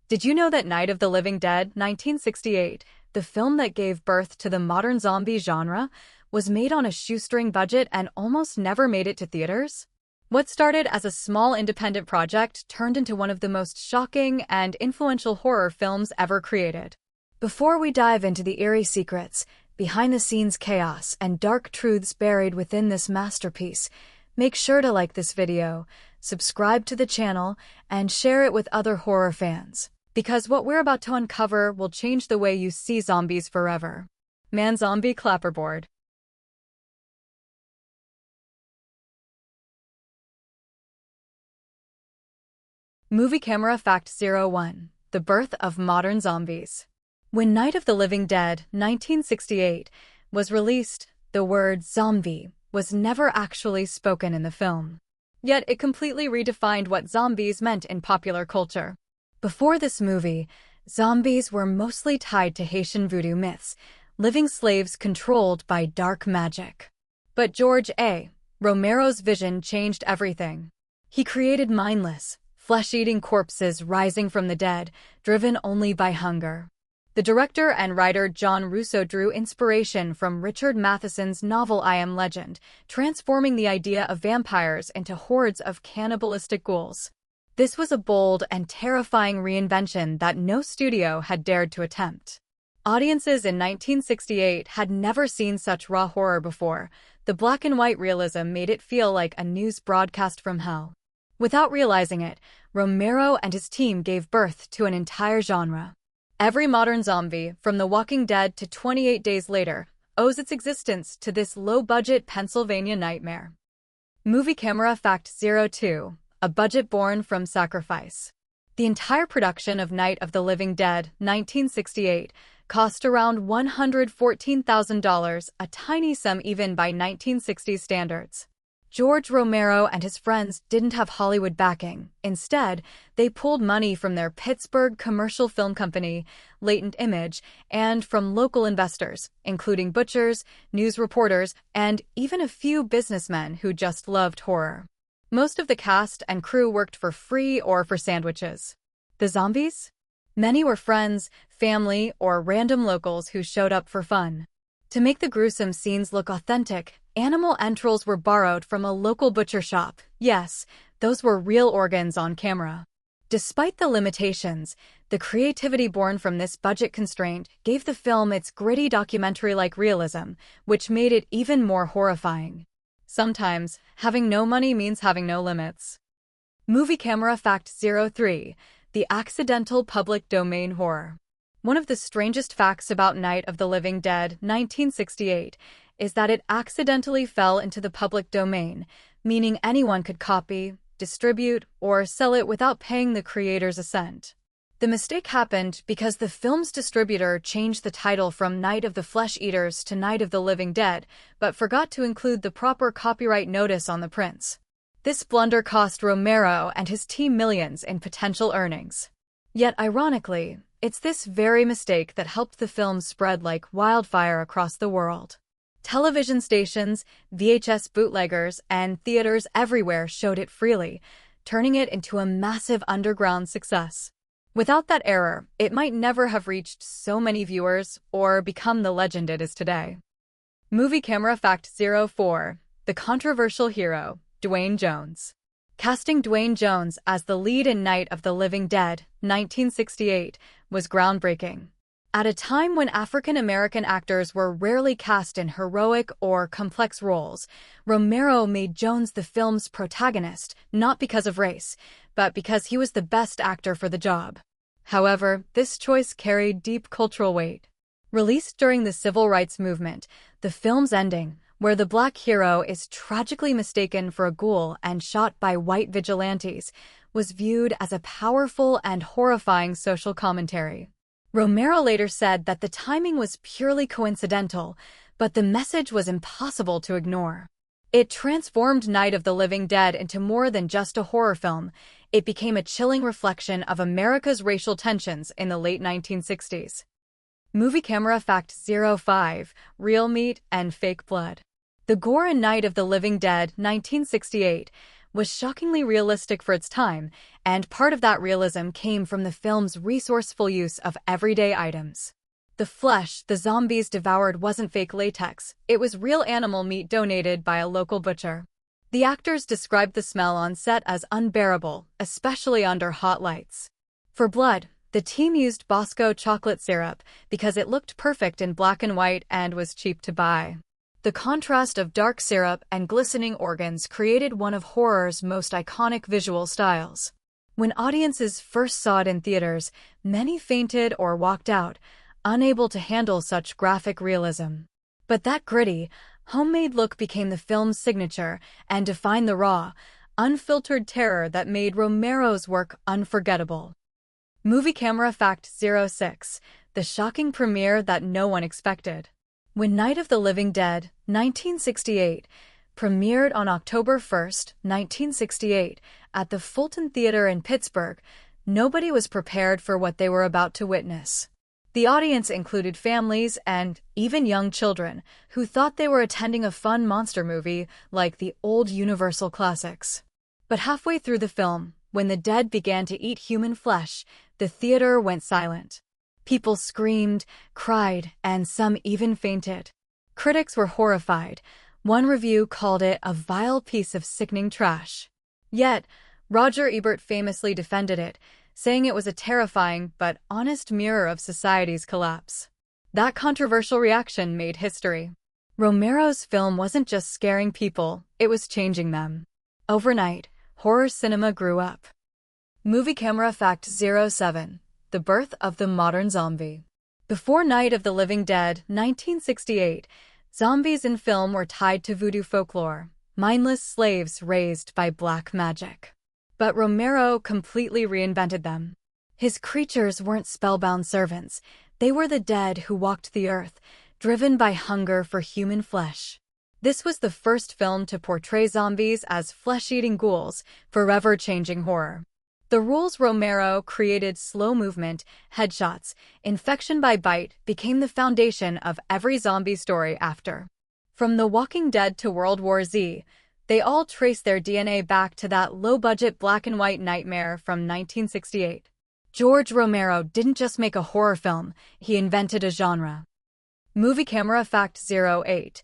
Did you know that Night of the Living Dead, 1968, the film that gave birth to the modern zombie genre, was made on a shoestring budget and almost never made it to theaters? What started as a small independent project turned into one of the most shocking and influential horror films ever created. Before we dive into the eerie secrets, behind-the-scenes chaos, and dark truths buried within this masterpiece, make sure to like this video, subscribe to the channel, and share it with other horror fans, because what we're about to uncover will change the way you see zombies forever. Man-Zombie Clapperboard. Movie Camera Fact 01: The birth of modern zombies. When Night of the Living Dead, 1968, was released, the word zombie was never actually spoken in the film. Yet it completely redefined what zombies meant in popular culture. Before this movie, zombies were mostly tied to Haitian voodoo myths, living slaves controlled by dark magic. But George A. Romero's vision changed everything. He created mindless, flesh-eating corpses rising from the dead, driven only by hunger. The director and writer John Russo drew inspiration from Richard Matheson's novel I Am Legend, transforming the idea of vampires into hordes of cannibalistic ghouls. This was a bold and terrifying reinvention that no studio had dared to attempt. Audiences in 1968 had never seen such raw horror before. The black-and-white realism made it feel like a news broadcast from hell. Without realizing it, Romero and his team gave birth to an entire genre. Every modern zombie, from The Walking Dead to 28 Days Later, owes its existence to this low-budget Pennsylvania nightmare. Movie Camera Fact 02: A budget born from sacrifice. The entire production of Night of the Living Dead, 1968, cost around $114,000, a tiny sum even by 1960s standards. George Romero and his friends didn't have Hollywood backing. Instead, they pulled money from their Pittsburgh commercial film company, Latent Image, and from local investors, including butchers, news reporters, and even a few businessmen who just loved horror. Most of the cast and crew worked for free or for sandwiches. The zombies? Many were friends, family, or random locals who showed up for fun. To make the gruesome scenes look authentic, animal entrails were borrowed from a local butcher shop. Yes, those were real organs on camera. Despite the limitations, the creativity born from this budget constraint gave the film its gritty documentary-like realism, which made it even more horrifying. Sometimes, having no money means having no limits. Movie Camera Fact 03: The accidental public domain horror. One of the strangest facts about Night of the Living Dead, 1968, is that it accidentally fell into the public domain, meaning anyone could copy, distribute, or sell it without paying the creators a cent. The mistake happened because the film's distributor changed the title from Night of the Flesh Eaters to Night of the Living Dead, but forgot to include the proper copyright notice on the prints. This blunder cost Romero and his team millions in potential earnings. Yet, ironically, it's this very mistake that helped the film spread like wildfire across the world. Television stations, VHS bootleggers, and theaters everywhere showed it freely, turning it into a massive underground success. Without that error, it might never have reached so many viewers or become the legend it is today. Movie Camera Fact 04: The controversial hero, Dwayne Jones. Casting Dwayne Jones as the lead in Night of the Living Dead, 1968, was groundbreaking. At a time when African-American actors were rarely cast in heroic or complex roles, Romero made Jones the film's protagonist, not because of race, but because he was the best actor for the job. However, this choice carried deep cultural weight. Released during the Civil Rights Movement, the film's ending, where the black hero is tragically mistaken for a ghoul and shot by white vigilantes, was viewed as a powerful and horrifying social commentary. Romero later said that the timing was purely coincidental, but the message was impossible to ignore. It transformed Night of the Living Dead into more than just a horror film. It became a chilling reflection of America's racial tensions in the late 1960s. Movie Camera Fact 05: Real meat and fake blood. The gore in Night of the Living Dead, 1968, was shockingly realistic for its time, and part of that realism came from the film's resourceful use of everyday items. The flesh the zombies devoured wasn't fake latex, it was real animal meat donated by a local butcher. The actors described the smell on set as unbearable, especially under hot lights. For blood, the team used Bosco chocolate syrup because it looked perfect in black and white and was cheap to buy. The contrast of dark syrup and glistening organs created one of horror's most iconic visual styles. When audiences first saw it in theaters, many fainted or walked out, unable to handle such graphic realism. But that gritty, homemade look became the film's signature and defined the raw, unfiltered terror that made Romero's work unforgettable. Movie Camera Fact 06: the shocking premiere that no one expected. When Night of the Living Dead, 1968, premiered on October 1, 1968, at the Fulton Theater in Pittsburgh, nobody was prepared for what they were about to witness. The audience included families and even young children who thought they were attending a fun monster movie like the old Universal classics. But halfway through the film, when the dead began to eat human flesh, the theater went silent. People screamed, cried, and some even fainted. Critics were horrified. One review called it a vile piece of sickening trash. Yet, Roger Ebert famously defended it, saying it was a terrifying but honest mirror of society's collapse. That controversial reaction made history. Romero's film wasn't just scaring people, it was changing them. Overnight, horror cinema grew up. Movie Camera Fact 07: the birth of the modern zombie. Before Night of the Living Dead, 1968, zombies in film were tied to voodoo folklore, mindless slaves raised by black magic. But Romero completely reinvented them. His creatures weren't spellbound servants, they were the dead who walked the earth, driven by hunger for human flesh. This was the first film to portray zombies as flesh-eating ghouls, forever changing horror. The rules Romero created: slow movement, headshots, infection by bite became the foundation of every zombie story after. From The Walking Dead to World War Z, they all trace their DNA back to that low-budget black-and-white nightmare from 1968. George Romero didn't just make a horror film, he invented a genre. Movie Camera Fact 08: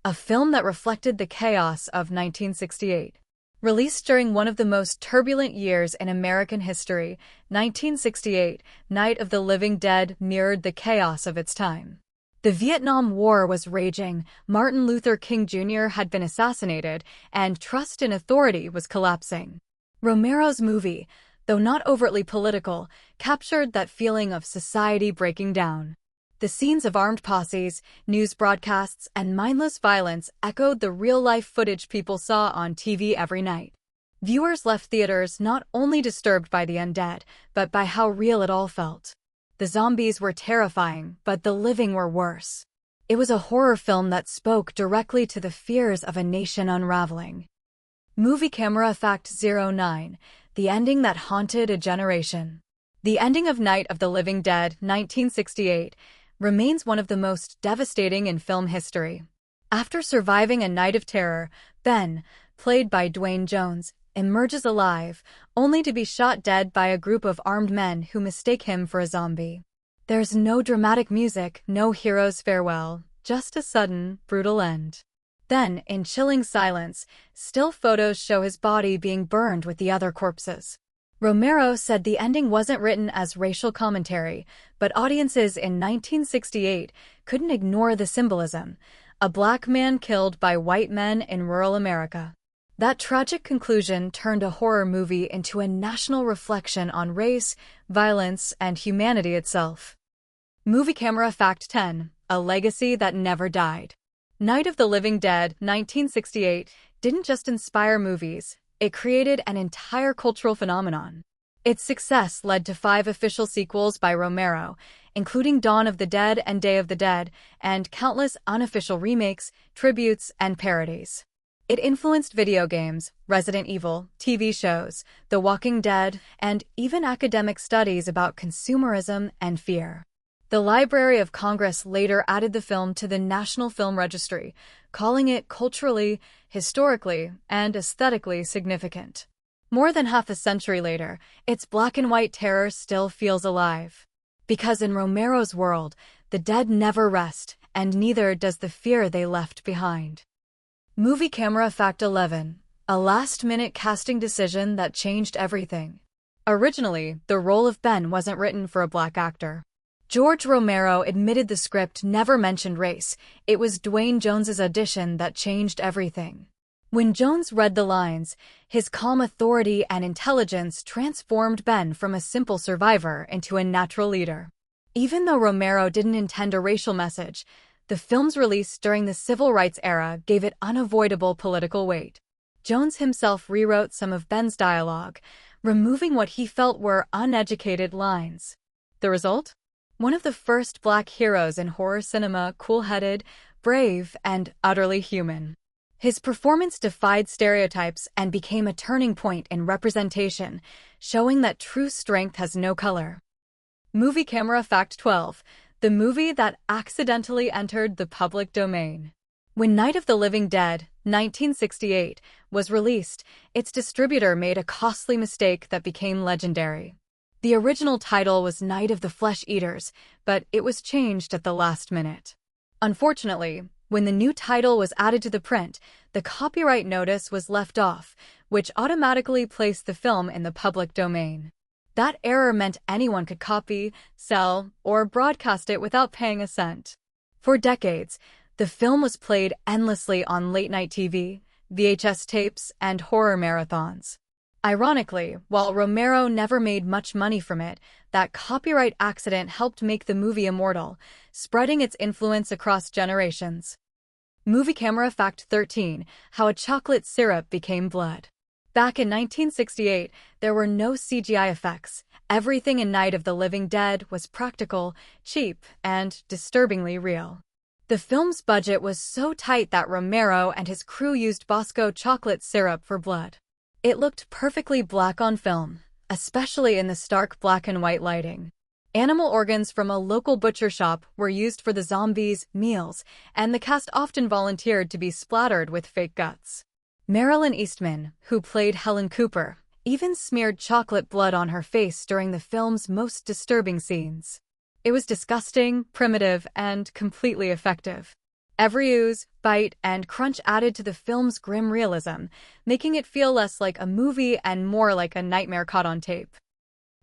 a film that reflected the chaos of 1968. Released during one of the most turbulent years in American history, 1968, Night of the Living Dead mirrored the chaos of its time. The Vietnam War was raging, Martin Luther King Jr. had been assassinated, and trust in authority was collapsing. Romero's movie, though not overtly political, captured that feeling of society breaking down. The scenes of armed posses, news broadcasts, and mindless violence echoed the real-life footage people saw on TV every night. Viewers left theaters not only disturbed by the undead, but by how real it all felt. The zombies were terrifying, but the living were worse. It was a horror film that spoke directly to the fears of a nation unraveling. Movie Camera Fact 09: the ending that haunted a generation. The ending of Night of the Living Dead, 1968, remains one of the most devastating in film history. After surviving a night of terror, Ben, played by Dwayne Jones, emerges alive, only to be shot dead by a group of armed men who mistake him for a zombie. There's no dramatic music, no hero's farewell, just a sudden, brutal end. Then, in chilling silence, still photos show his body being burned with the other corpses. Romero said the ending wasn't written as racial commentary, but audiences in 1968 couldn't ignore the symbolism: a black man killed by white men in rural America. That tragic conclusion turned a horror movie into a national reflection on race, violence, and humanity itself. Movie Camera Fact 10: a legacy that never died. Night of the Living Dead, 1968, didn't just inspire movies, it created an entire cultural phenomenon. Its success led to 5 official sequels by Romero, including Dawn of the Dead and Day of the Dead, and countless unofficial remakes, tributes, and parodies. It influenced video games, Resident Evil, TV shows, The Walking Dead, and even academic studies about consumerism and fear. The Library of Congress later added the film to the National Film Registry, calling it culturally, historically, and aesthetically significant. More than half a century later, its black-and-white terror still feels alive. Because in Romero's world, the dead never rest, and neither does the fear they left behind. Movie Camera Fact 11. A last-minute casting decision that changed everything. Originally, the role of Ben wasn't written for a black actor. George Romero admitted the script never mentioned race. It was Dwayne Jones's audition that changed everything. When Jones read the lines, his calm authority and intelligence transformed Ben from a simple survivor into a natural leader. Even though Romero didn't intend a racial message, the film's release during the civil rights era gave it unavoidable political weight. Jones himself rewrote some of Ben's dialogue, removing what he felt were uneducated lines. The result? One of the first black heroes in horror cinema, cool-headed, brave, and utterly human. His performance defied stereotypes and became a turning point in representation, showing that true strength has no color. Movie Camera Fact 12. The movie that accidentally entered the public domain. When Night of the Living Dead, 1968, was released, its distributor made a costly mistake that became legendary. The original title was Night of the Flesh Eaters, but it was changed at the last minute. Unfortunately, when the new title was added to the print, the copyright notice was left off, which automatically placed the film in the public domain. That error meant anyone could copy, sell, or broadcast it without paying a cent. For decades, the film was played endlessly on late-night TV, VHS tapes, and horror marathons. Ironically, while Romero never made much money from it, that copyright accident helped make the movie immortal, spreading its influence across generations. Movie Camera Fact 13. How a chocolate syrup became blood. Back in 1968, there were no CGI effects. Everything in Night of the Living Dead was practical, cheap, and disturbingly real. The film's budget was so tight that Romero and his crew used Bosco chocolate syrup for blood. It looked perfectly black on film, especially in the stark black and white lighting. Animal organs from a local butcher shop were used for the zombies' meals, and the cast often volunteered to be splattered with fake guts. Marilyn Eastman, who played Helen Cooper, even smeared chocolate blood on her face during the film's most disturbing scenes. It was disgusting, primitive, and completely effective. Every ooze, bite, and crunch added to the film's grim realism, making it feel less like a movie and more like a nightmare caught on tape.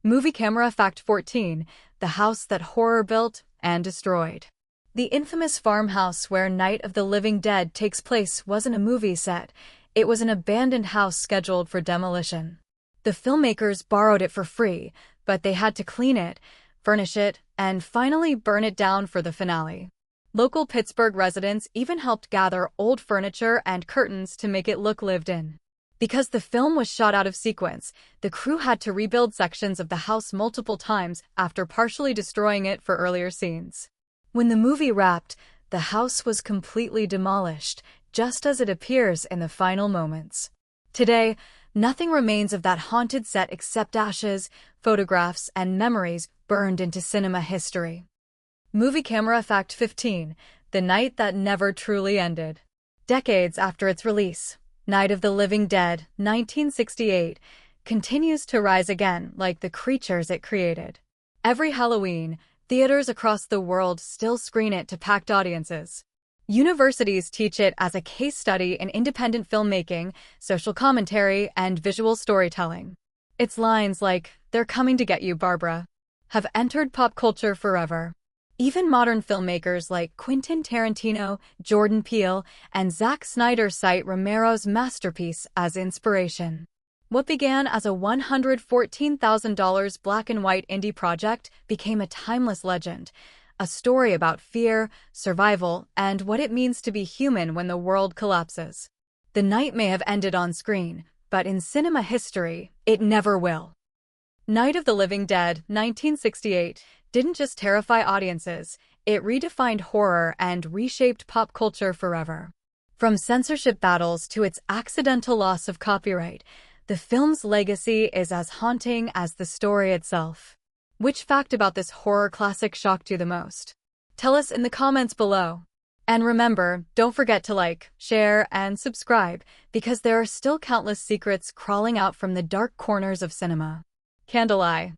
Movie Camera Fact 14. The house that horror built and destroyed. The infamous farmhouse where Night of the Living Dead takes place wasn't a movie set. It was an abandoned house scheduled for demolition. The filmmakers borrowed it for free, but they had to clean it, furnish it, and finally burn it down for the finale. Local Pittsburgh residents even helped gather old furniture and curtains to make it look lived in. Because the film was shot out of sequence, the crew had to rebuild sections of the house multiple times after partially destroying it for earlier scenes. When the movie wrapped, the house was completely demolished, just as it appears in the final moments. Today, nothing remains of that haunted set except ashes, photographs, and memories burned into cinema history. Movie Camera Fact 15. The Night That Never Truly Ended. Decades after its release, Night of the Living Dead, 1968, continues to rise again like the creatures it created. Every Halloween, theaters across the world still screen it to packed audiences. Universities teach it as a case study in independent filmmaking, social commentary, and visual storytelling. Its lines like, "They're coming to get you, Barbara," have entered pop culture forever. Even modern filmmakers like Quentin Tarantino, Jordan Peele, and Zack Snyder cite Romero's masterpiece as inspiration. What began as a $114,000 black-and-white indie project became a timeless legend, a story about fear, survival, and what it means to be human when the world collapses. The night may have ended on screen, but in cinema history, it never will. Night of the Living Dead, 1968, didn't just terrify audiences, it redefined horror and reshaped pop culture forever. From censorship battles to its accidental loss of copyright, the film's legacy is as haunting as the story itself. Which fact about this horror classic shocked you the most? Tell us in the comments below. And remember, don't forget to like, share, and subscribe, because there are still countless secrets crawling out from the dark corners of cinema. Candle Eye.